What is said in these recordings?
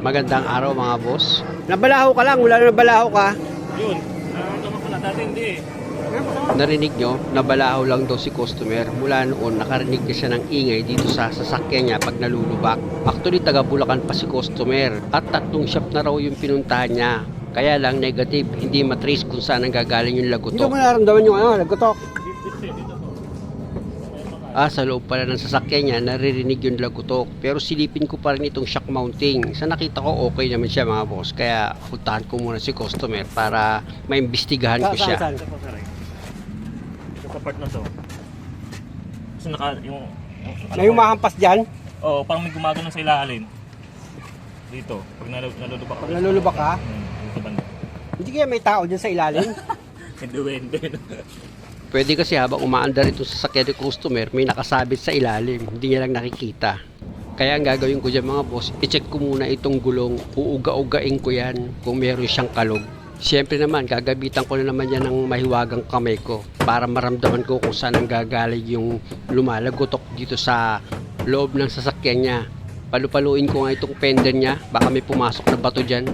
Magandang araw mga boss. Nabalaho ka lang, wala na nabalaho ka. Yun, nararamdaman ko na dati hindi eh. Narinig nyo, nabalaho lang daw si customer. Mula noon, nakarinig na siya ng ingay dito sa sasakyan niya pag nalulubak. Actually, taga Bulacan pa si customer. At 3 shop na raw yung pinuntahan niya. Kaya lang negative, hindi matrace kung saan nanggagaling yung lagutok. Dito mo nararamdaman yung lagutok. Sa loob pala ng sasakyan niya, naririnig yung lagutok. Pero silipin ko pa rin itong shock mounting. Sa nakita ko, okay naman siya mga boss. Kaya puntahan ko muna si customer para maimbestigahan ko siya. Ito po sir eh. Ito sa part na to. Kasi yung May humahampas dyan. Oo, parang may gumagano sa ilalim. Dito, pag nalulubak Pag nalulubak ka, dito banda. hindi kaya may tao dyan sa ilalim. Hindi. Pwede kasi habang umaandar itong sasakyan ng customer, may nakasabit sa ilalim. Hindi niya lang nakikita. Kaya ang gagawin ko dyan mga boss, i-check ko muna itong gulong. Uuga-ugain ko yan kung meron siyang kalog. Siyempre naman, gagabitan ko na naman yan ng mahiwagang kamay ko para maramdaman ko kung saan ang gagaling yung lumalagotok dito sa loob ng sasakyan niya. Palupaluin ko nga itong fender niya, baka may pumasok na bato dyan.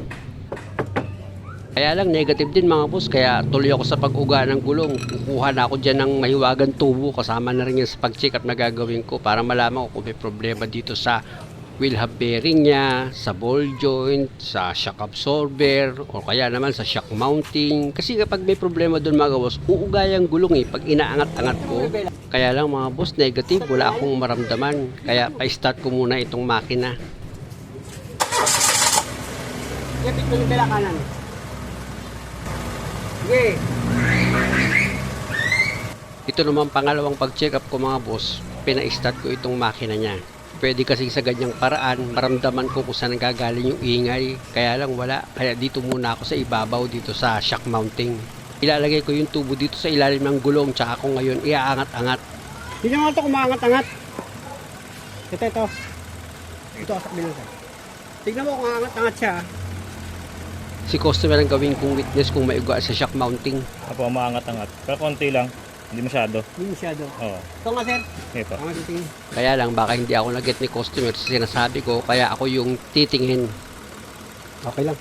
Kaya lang negative din mga boss, kaya tuloy ako sa pag-uga ng gulong. Kukuha na ako dyan ng mahiwagang tubo, kasama na rin yan sa pag-check at magagawin ko para malaman ko kung may problema dito sa wheel hub bearing niya, sa ball joint, sa shock absorber, o kaya naman sa shock mounting. Kasi kapag may problema doon mga boss, uuga yung gulong pag inaangat-angat ko. Kaya lang mga boss, negative, wala akong maramdaman. Kaya pa-start ko muna itong makina. Yapit mo yung bela kanan. Sige. Ito naman pangalawang pag-check up ko mga boss, pina-start ko itong makina niya. Pwede kasi sa ganyang paraan, maramdaman ko kung saan gagaling yung ingay. Kaya lang wala, kaya dito muna ako sa ibabaw dito sa shock mounting. Ilalagay ko yung tubo dito sa ilalim ng gulong, tsaka ako ngayon iaangat-angat. Hindi naman ito kumangat-angat. Ito. Ito, asak bilang ka. Tignan mo kung angat-angat siya. Si customer ang gawin kong witness kung maiuga sa shock mounting. Apo, maangat-angat. Pero konti lang, hindi masyado. Hindi masyado. Oo, Ito nga sir. ito. Angat tingin. Kaya lang baka hindi ako nag-get ni customer sa sinasabi ko, kaya ako yung titingin. Okay lang.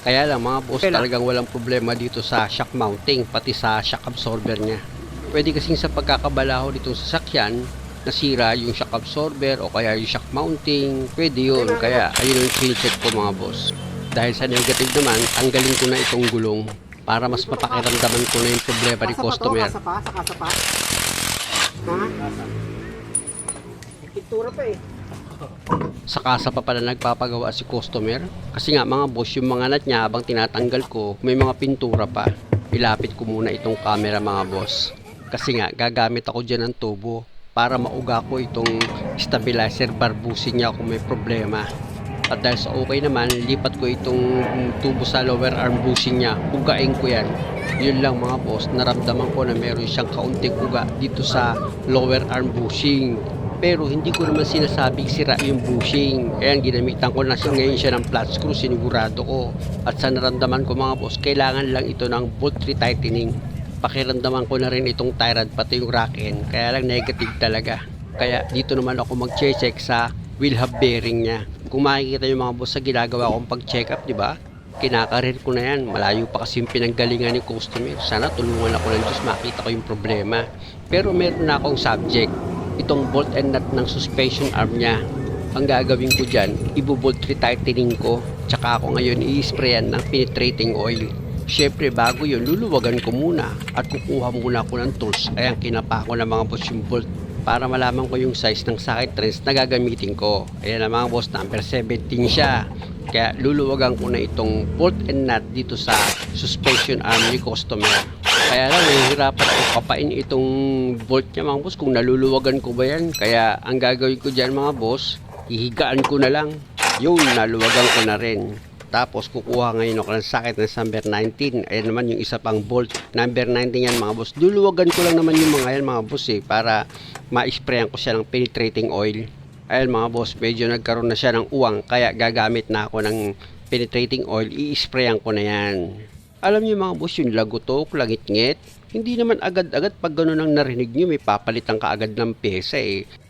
Kaya lang mga boss, Okay lang. talagang walang problema dito sa shock mounting, pati sa shock absorber niya. Pwede kasing sa pagkakabalaho nitong sasakyan, nasira yung shock absorber o kaya yung shock mounting, pwede yun. Kaya ayun yung chinecheck ko mga boss. Dahil sa negative naman, tanggalin ko na itong gulong para mas mapakiramdaman ko na yung problema ni customer. Sa kasa pa. Ha? Pintura pa eh. Sa kasa pa pala nagpapagawa si customer. Kasi nga mga boss, yung mga nut niya habang tinatanggal ko, may mga pintura pa. Ilapit ko muna itong camera mga boss. Kasi nga, gagamit ako dyan ng tubo para mauga ko itong stabilizer bar bushing niya kung may problema. At dahil sa okay naman, lipat ko itong tubo sa lower arm bushing niya. Ugain ko yan. Yun lang mga boss, naramdaman ko na meron siyang kaunting uga dito sa lower arm bushing. Pero hindi ko naman sinasabing sira yung bushing. Kaya ginamitan ko na siya ngayon siya ng flat screw, sinigurado ko. At sa naramdaman ko mga boss, kailangan lang ito ng bolt retightening. Pakiramdaman ko na rin itong tie rod pati yung rack end. Kaya lang negative talaga. Kaya dito naman ako mag-check sa wheel hub bearing niya. Kung makikita yung mga boss sa ginagawa kong pag-check up, di ba? Kinakarir ko na yan. Malayo pa kasi yung pinanggalingan ni customer. Sana tulungan ako ng Diyos, makita ko yung problema. Pero meron na akong subject. Itong bolt and nut ng suspension arm niya. Ang gagawin ko dyan, ibo-bolt retightening ko. Tsaka ako ngayon i-sprayan ng penetrating oil. Syempre bago yun, luluwagan ko muna at kukuha muna ako ng tools. Kaya kinapa ko ng mga boss yung bolt para malaman ko yung size ng socket wrench na gagamitin ko. Ayan na mga boss, number 17 siya. Kaya luluwagan ko na itong bolt and nut dito sa suspension arm ni customer. Kaya lang nahihirapan ako kapain itong bolt niya mga boss kung naluluwagan ko ba yan. Kaya ang gagawin ko dyan mga boss, hihigaan ko na lang. Yun, naluwagan ko na rin. Tapos kukuha ngayon ako ng socket ng number 19. Ayan naman yung isa pang bolt. Number 19 yan mga boss. Luluwagan ko lang naman yung mga yan mga boss para ma-sprayan ko siya ng penetrating oil. Ayan mga boss, medyo nagkaroon na siya ng uwang. Kaya gagamit na ako ng penetrating oil. I-sprayan ko na yan. Alam niyo mga boss, yung lagutok, langit-ngit, hindi naman agad-agad pag gano'n ang narinig nyo, may papalitan ka agad ng pyesa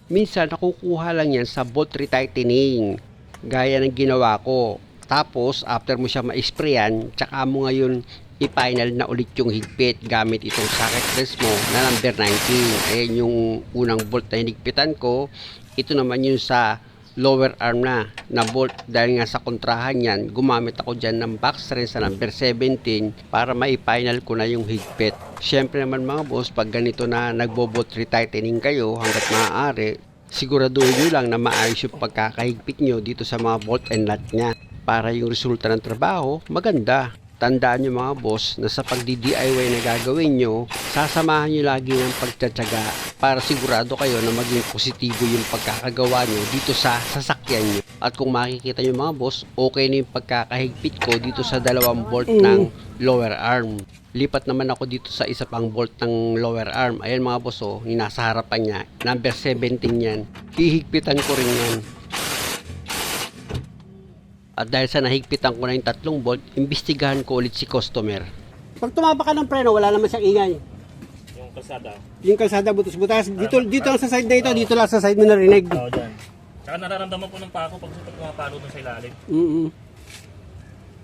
Minsan nakukuha lang yan sa bolt retightening. gaya ng ginawa ko. Tapos after mo siya ma-sprayan, tsaka mo ngayon i-final na ulit yung higpit gamit itong socket wrench mo na number 19. Ayan yung unang bolt na hinigpitan ko. Ito naman yung sa lower arm na bolt, dahil nga sa kontrahan yan, gumamit ako dyan ng box wrench sa number 17 para mai-final ko na yung higpit. Syempre naman mga boss, pag ganito na nagbo-bolt retightening kayo hanggat maaari, siguraduhin nyo lang na maayos yung pagkakahigpit nyo dito sa mga bolt and nut nya para yung resulta ng trabaho maganda. Tandaan nyo mga boss na sa pagdi-DIY na gagawin nyo, sasamahan nyo lagi ng pagtsatsaga para sigurado kayo na maging positibo yung pagkakagawa nyo dito sa sasakyan nyo. At kung makikita nyo mga boss, okay na yung pagkakahigpit ko dito sa dalawang bolt ng lower arm. Lipat naman ako dito sa isa pang bolt ng lower arm. Ayan mga boss, oh, yung nasa harapan niya, number 17 yan. Hihigpitan ko rin yan. At dahil sa nahigpitan ko na yung 3 bolt, imbestigahan ko ulit si customer. Pag tumapa ka ng preno, wala naman siyang ingay. Yung kalsada. Yung kalsada butas-butas, dito lang sa side na ito, dito lang sa side mo narinig. Oo, dyan. Tsaka nararamdaman ko ng pako pag pumapalo dun sa ilalim.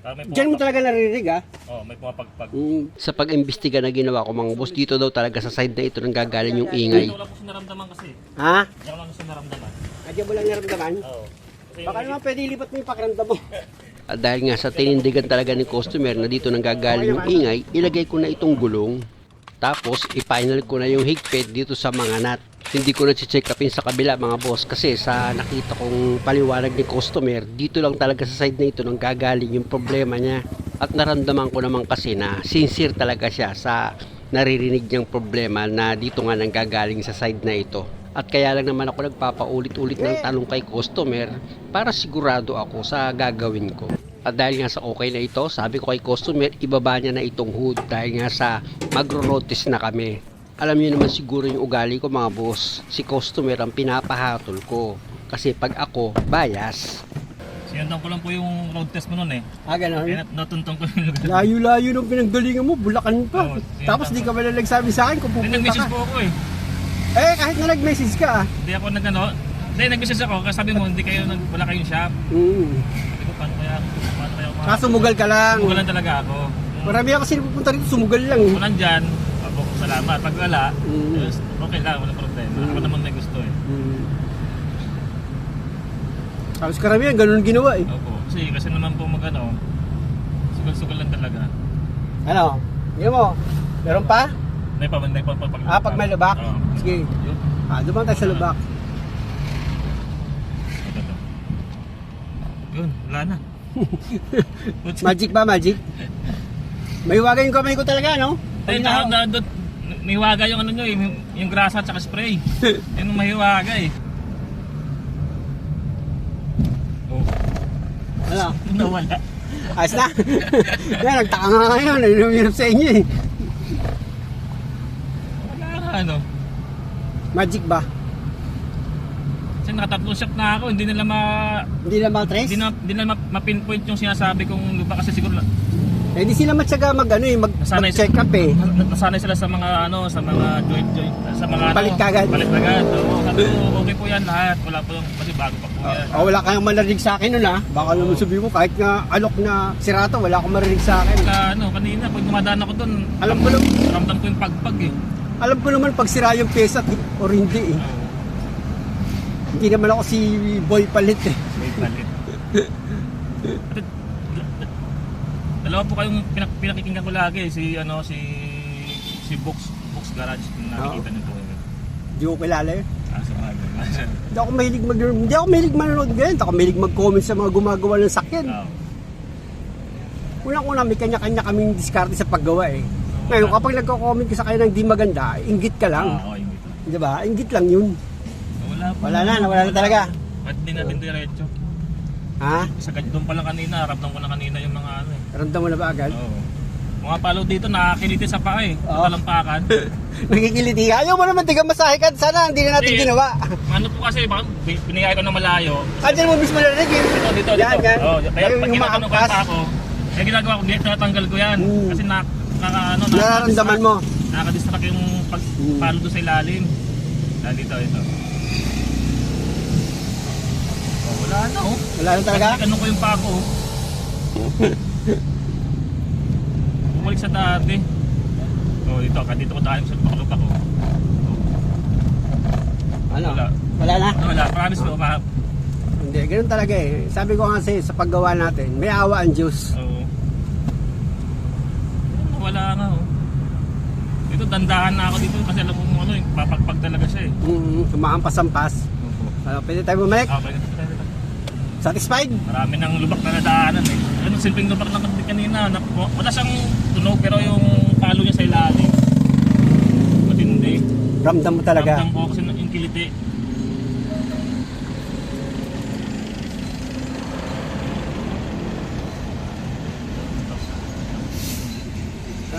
May Diyan mo talaga naririnig ah. may pumapagpag. Sa pag-imbestiga na ginawa ko mga boss, dito daw talaga sa side na ito nang gagaling yung ingay. Wala ko sinaramdaman kasi. Ha? Hindi ko lang sinaramdaman. Diyan mo lang naramdaman? Oo. Kasi Baka naman pwede ilipat mo yung pakiramdam mo. At dahil nga sa tinindigan talaga ni customer na dito nang gagaling yung ingay, ilagay ko na itong gulong. Tapos, i-final ko na yung higpit dito sa mga nut. Hindi ko na check upin sa kabila mga boss kasi sa nakita kong paliwanag ni customer, dito lang talaga sa side na ito nang gagaling yung problema niya. At naramdaman ko naman kasi na sincere talaga siya sa naririnig niyang problema na dito nga nang gagaling sa side na ito. At kaya lang naman ako nagpapaulit-ulit ng tanong kay customer para sigurado ako sa gagawin ko. At dahil nga sa okay na ito, sabi ko kay customer, ibaba niya na itong hood dahil nga sa magro-road test na kami. Alam niyo naman siguro yung ugali ko mga boss, si customer ang pinapahatol ko. Kasi pag ako, bias. sinundan ko lang po yung road test mo nun eh. Ah, gano'n? Kaya natuntong ko yung lugar. Layo-layo ng pinanggalingan mo, Bulacan pa. Oo, Tapos di ka wala nagsabi sa akin kung Hindi, pupunta nag-message ka. po ako eh. Eh, kahit na nag-message ka ah. Hindi ako nag-message ako kasi sabi mo hindi kayo wala kayong shop. Sabi ko paano kaya ako Sumugal ka lang. Sumugalan talaga ako. Marami ako kasi pupunta rito, sumugal lang. Kung nandyan, salamat. Pag wala, okay lang, walang problema. Ako naman may gusto eh. Tapos karamihan, ganun ginawa eh. Opo. Kasi naman po sugal-sugal lang talaga. Ano? Hindi mo? Meron pa? Pag may lubak? Oo. Sige. Dumaan tayo sa lubak. Yun, wala na. Magic ba, magic? May wagay yung kamay ko talaga, no? Niwaga yung ano nyo, yung grasa at saka spray. Yun yung mahiwaga eh. Oh. Ano? Nawala. Ayos na. Yan, nagtaka nga ngayon. Nangyayarap sa inyo eh. Wala na ano. Magic ba? Kasi nakatatlong shop na ako, hindi nila Hindi na ma-trace? hindi na ma-pinpoint yung sinasabi kong lupa kasi siguro Eh, di sila matyaga mag-check up eh. nasanay sila sa mga sa mga joint sa mga Palit kagad. Palit kagad. Oo, sabi ko okay po yan lahat. Wala po yung kasi bago pa po yan. Wala kayong marinig sa akin nun ha. Baka naman sabihin mo kahit nga alok na sirato, wala akong marinig sa akin. Kanina pag dumadaan ako doon, Alam ko naman, ramdam ko yung pagpag eh. alam ko naman pag sira yung pyesa or hindi eh. Oo, Hindi naman ako si Boy Palit eh. may palit. Dalawa po kayong pinakikinggan ko lagi si Box Garage kung nakikita niyo po. Hindi ko kilala yun. So Hindi ako mahilig manonood ganyan. Hindi ako mahilig mag-comment sa mga gumagawa ng sakyan. Unang-una, may kanya-kanya kaming diskarte sa paggawa eh. Ngayon, kapag nagko-comment ka sa kanya ng di maganda, inggit ka lang. Oo, yung dito. Di ba? Inggit lang yun. Nawala na talaga. Ba't di natin diretso? Ha? Sa doon pa lang kanina, ramdam ko na kanina yung mga Ramdam mo na ba agad? Oo. Mga palo dito, nakakiliti sa paa eh. Oo. Talampakan. Nagkikiliti ka? Ayaw mo naman tiga masahe ka. Sana hindi na natin Hindi. ginawa. Ano po kasi, binigay ko ng malayo. Diyan mo mismo narinig eh. Dito. Yan. Oo, kaya Ayun, pag yung ginagawa maangkas. pa ako, kaya ginagawa ko, tinatanggal ko yan. Kasi Nararamdaman mo. nakaka-distract yung pagpalo doon sa ilalim. Dahil ito. Oh, wala na oh. Wala na talaga? Kasi ano ko yung pako. Bumalik sa dati. Oh, dito ko tayo sa lupa ko. Ano? Wala. Wala na? Wala, promise mo, Hindi, ganun talaga eh. Sabi ko kasi sa paggawa natin, may awa ang Diyos. Oo. Wala nga, oh. Dito, dandahan na ako dito kasi alam mo ano, papagpag talaga siya eh. Sumakampas-ampas. Ano, pwede tayo bumalik? Okay. Satisfied? Marami ng lubak na nadaanan eh. Ano, simpleng lubak lang kanina. Wala siyang tunog pero yung palo niya sa ilalim. Matindi. Ramdam mo talaga. Ramdam ko kasi yung kiliti.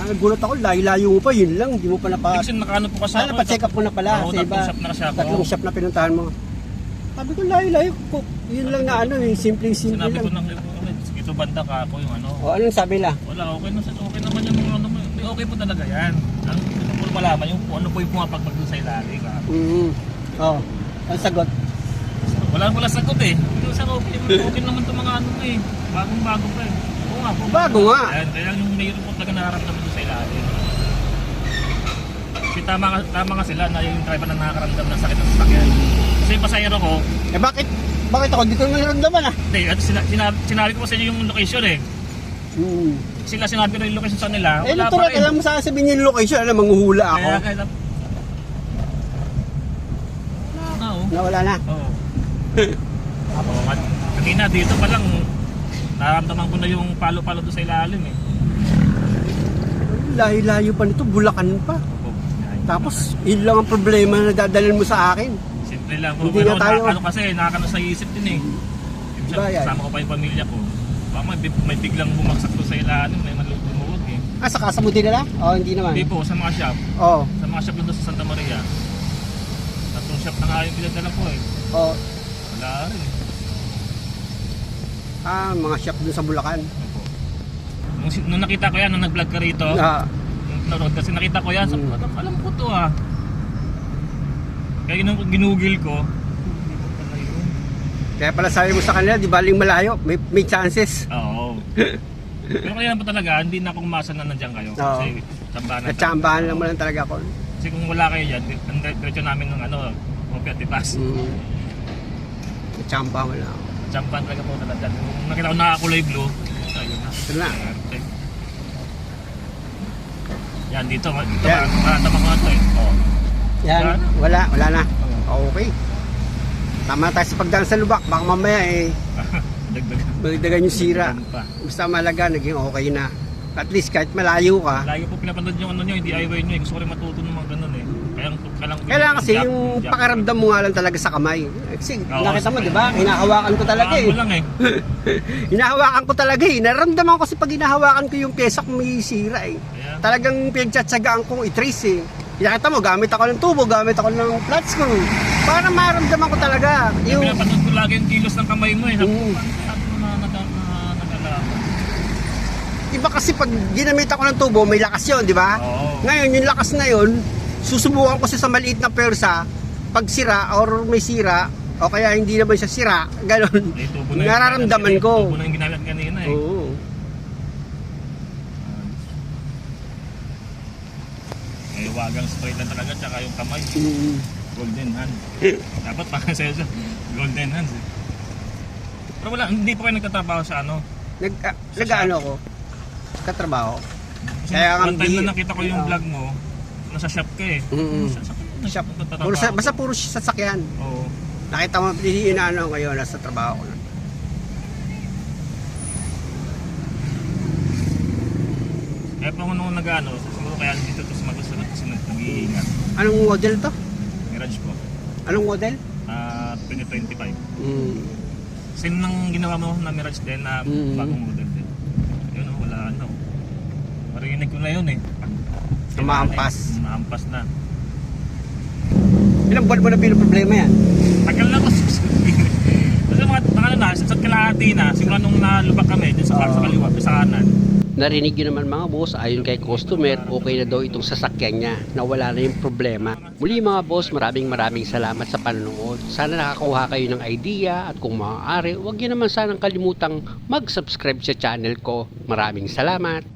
Gulat ako, layo-layo mo pa, yun lang, hindi mo pa Kasi nakano po kasi napacheck up mo na pala Oo, sa iba. tatlong shop na kasi ako. Tatlong shop na pinuntahan mo. Sabi ko, layo-layo po. Yun lang na ano, simple-simple Sinabi ko lang. nang ito banda ka ako yung ano. O, anong sabi la? Wala, okay naman yung mga ano mo. Okay po talaga yan. Ang gusto ko malaman yung kung ano po yung pumapagpag doon sa ilalim. Oo. Ang sagot? Wala sagot eh. Yung sa okay naman itong mga ano mo eh. Bagong-bago pa eh. Oo nga po. Bago nga. Ayan, kaya yung mayroon po talaga nararamdaman doon sa ilalim. Kasi tama nga sila na yung driver na nakakaramdam ng sakit ng sasakyan. Kasi yung pasahero ko, Eh bakit ako dito naman naramdaman ah? hindi, at sinabi ko sa inyo yung location eh. Sila sinabi ko yung location sa nila. Eh, Wala natural, pa rin. alam mo sasabihin yung location, alam, manghuhula ako. Kaya wala nga oh. Nawala na. Oo. Oo, kanina dito pa lang nararamdaman ko na yung palo-palo doon sa ilalim eh. Layo-layo pa nito, Bulacan pa. Tapos, yun lang ang problema na dadalhin mo sa akin. Simple lang po. Hindi na tayo. Ano kasi, nakakano sa isip din eh. Ba, yan? Kasama ko pa yung pamilya ko. Baka may biglang bumagsak doon sa ilalim, may malulumuot eh. Ah, sa kasa mo din nila? Oo, hindi naman. Hindi po, sa mga shop. Oo. Sa mga shop doon sa Santa Maria. Tatlong shop na nga yung pinagdala ko eh. Oo. Wala rin eh. Ah, mga shop dun sa Bulacan. Opo. Nung nakita ko yan, nung nag-vlog ka rito, kasi nakita ko yan, sabi ko, alam ko to ah. Kaya ginugil ko, hindi ko pala yun. Kaya pala sabi mo sa kanila, di baling malayo, may chances. Oo. Pero kaya pa talaga, hindi na ako umasa na nandiyan kayo. Oo. Kasi tsambahan na. Natsambahan lang mo lang talaga ako. Kasi kung wala kayo dyan, diretso namin ng ano, Kopi at Tipas. Natsambahan mo lang ako. Tsambahan talaga po talaga. Kung nakita ko nakakulay blue, ayun na. Ito na. Yan, dito Yan. maratama ko na ito eh. Oo. Yan, wala na. Oo. Okay. Tama tayo sa pagdaan sa lubak, baka mamaya eh, Dagdagan. magdagan yung sira. Dagdagan pa. Basta malaga, naging okay na. At least kahit malayo ka, Lagi po pinapanood yung ano nyo, yung DIY nyo eh. Gusto ko rin matuto ng mga ganun eh. kailangan kasi yung pakaramdam mo nga lang talaga sa kamay. Kasi nakita mo, di ba? Hinahawakan ko talaga eh. Lang eh. Hinahawakan ko talaga eh. Naramdaman ko kasi pag hinahawakan ko yung pyesa kung may sira eh. Kaya, Talagang pinagtsatsagaan kong i-trace eh. Nakita mo, gamit ako ng tubo, gamit ako ng flat screw. Para maramdaman ko talaga. yung pinapanood ko lagi yung kilos ng kamay mo eh. Sabi ko, Mm. paano mo na nagalaman? Iba kasi pag ginamit ako ng tubo, may lakas yun, di ba? Oo. Ngayon, yung lakas na yun, susubukan ko siya sa maliit na persa, pag sira or may sira, o kaya hindi naman siya sira, gano'n. May tubo na yung- Nararamdaman ko. Tubo na yung ginamit kanina eh. Oo. May wagang straight lang talaga, tsaka yung kamay. Golden hand. Dapat parang sa'yo siya. Golden hands eh. Pero wala, hindi pa kayo nagtatrabaho sa ano. Nag-ano ko, katrabaho. Kasi Kaya nga one time di- na nakita ko yung vlog mo, nasa shop ka eh. Shop. Nagtatrabaho Basta ka. puro sasakyan. Oo. Nakita mo, inaano ngayon, nasa trabaho ko na. Kaya pa nung nag-ano, siguro kaya dito to sumagot kasi nag-iingat. Anong model to? Mirage po. Anong model? 2025. Sino nang ginawa mo na Mirage din na bagong model din? Yun oh, wala ano. Marinig ko na yun eh. Maampas. Maampas na. Ilang buwan mo na problema yan? Tagal na ko. Kasi mga ano na, sa kalahati na, simula nung nalubak kami dun sa kaliwa, sa kanan. Narinig yun naman mga boss, ayon kay customer, okay na daw itong sasakyan niya, na wala na yung problema. Muli mga boss, maraming salamat sa panonood. Sana nakakuha kayo ng idea at kung maaari, huwag niyo naman sanang kalimutang mag-subscribe sa channel ko. Maraming salamat!